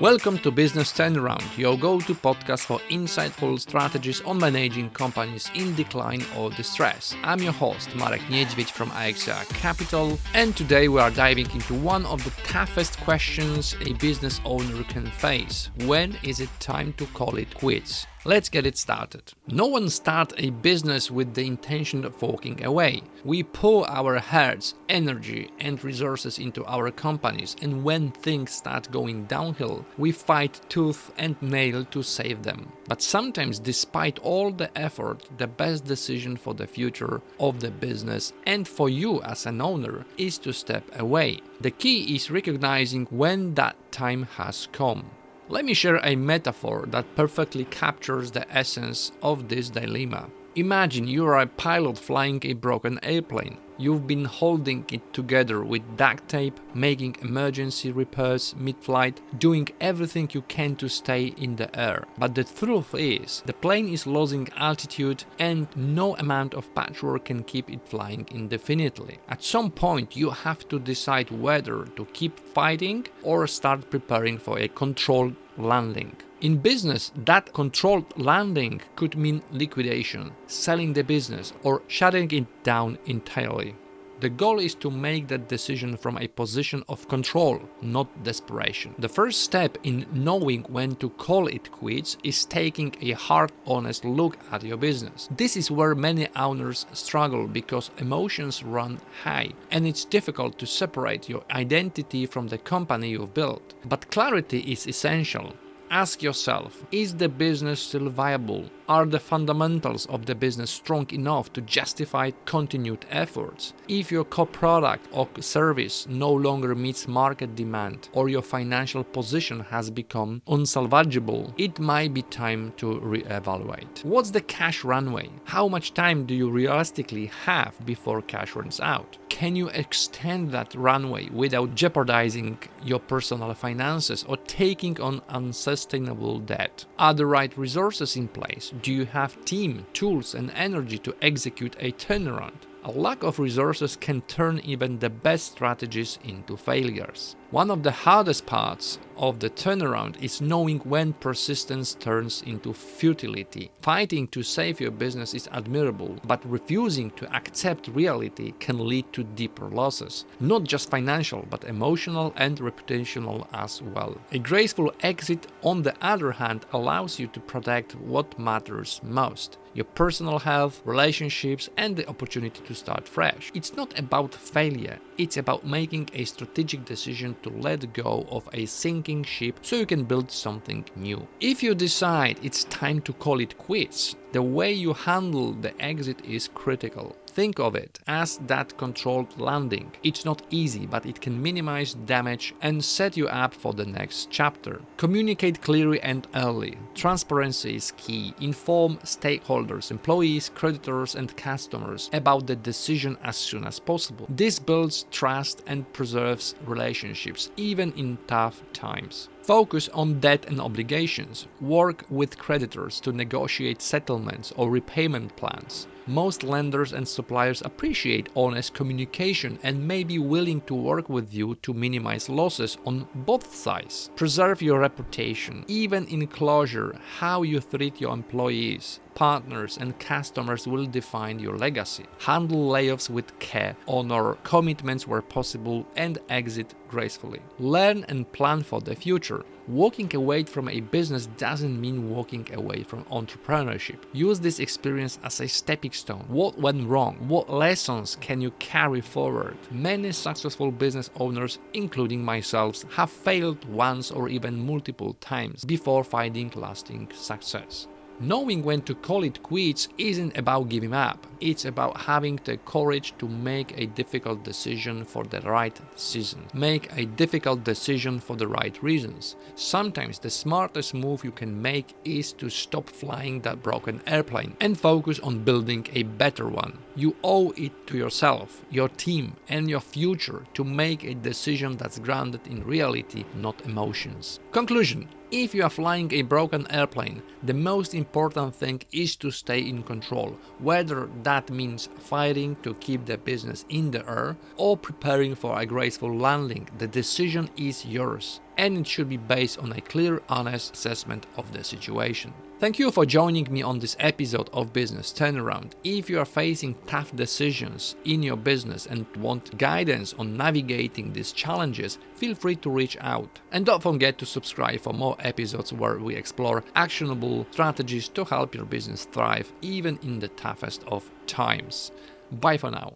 Welcome to Business Turnaround, your go-to podcast for insightful strategies on managing companies in decline or distress. I'm your host, Marek Niedźwiedź from AXA Capital, and today we are diving into one of the toughest questions a business owner can face. When is it time to call it quits? Let's get it started. No one starts a business with the intention of walking away. We pour our hearts, energy and resources into our companies, and when things start going downhill, we fight tooth and nail to save them. But sometimes, despite all the effort, the best decision for the future of the business and for you as an owner is to step away. The key is recognizing when that time has come. Let me share a metaphor that perfectly captures the essence of this dilemma. Imagine you are a pilot flying a broken airplane. You've been holding it together with duct tape, making emergency repairs mid-flight, doing everything you can to stay in the air. But the truth is, the plane is losing altitude and no amount of patchwork can keep it flying indefinitely. At some point, you have to decide whether to keep fighting or start preparing for a controlled landing. In business, that controlled landing could mean liquidation, selling the business, or shutting it down entirely. The goal is to make that decision from a position of control, not desperation. The first step in knowing when to call it quits is taking a hard, honest look at your business. This is where many owners struggle because emotions run high, and it's difficult to separate your identity from the company you've built. But clarity is essential. Ask yourself, is the business still viable? Are the fundamentals of the business strong enough to justify continued efforts? If your core product or service no longer meets market demand or your financial position has become unsalvageable, it might be time to reevaluate. What's the cash runway? How much time do you realistically have before cash runs out? Can you extend that runway without jeopardizing your personal finances or taking on unsustainable debt? Are the right resources in place? Do you have team, tools, and energy to execute a turnaround? A lack of resources can turn even the best strategies into failures. One of the hardest parts of the turnaround is knowing when persistence turns into futility. Fighting to save your business is admirable, but refusing to accept reality can lead to deeper losses. Not just financial, but emotional and reputational as well. A graceful exit, on the other hand, allows you to protect what matters most: your personal health, relationships, and the opportunity to start fresh. It's not about failure, it's about making a strategic decision to let go of a sinking ship so you can build something new. If you decide it's time to call it quits, the way you handle the exit is critical. Think of it as that controlled landing. It's not easy, but it can minimize damage and set you up for the next chapter. Communicate clearly and early. Transparency is key. Inform stakeholders, employees, creditors, and customers about the decision as soon as possible. This builds trust and preserves relationships, even in tough times. Focus on debt and obligations. Work with creditors to negotiate settlements or repayment plans. Most lenders and suppliers appreciate honest communication and may be willing to work with you to minimize losses on both sides. Preserve your reputation. Even in closure, how you treat your employees, partners, and customers will define your legacy. Handle layoffs with care, honor commitments where possible, and exit gracefully. Learn and plan for the future. Walking away from a business doesn't mean walking away from entrepreneurship. Use this experience as a stepping stone. What went wrong? What lessons can you carry forward? Many successful business owners, including myself, have failed once or even multiple times before finding lasting success. Knowing when to call it quits isn't about giving up. It's about having the courage to make a difficult decision for the right season. Make a difficult decision for the right reasons. Sometimes the smartest move you can make is to stop flying that broken airplane and focus on building a better one. You owe it to yourself, your team, and your future to make a decision that's grounded in reality, not emotions. Conclusion. If you are flying a broken airplane, the most important thing is to stay in control, whether that means fighting to keep the business in the air or preparing for a graceful landing. The decision is yours. and it should be based on a clear, honest assessment of the situation. Thank you for joining me on this episode of Business Turnaround. If you are facing tough decisions in your business and want guidance on navigating these challenges, feel free to reach out. And don't forget to subscribe for more episodes where we explore actionable strategies to help your business thrive even in the toughest of times. Bye for now.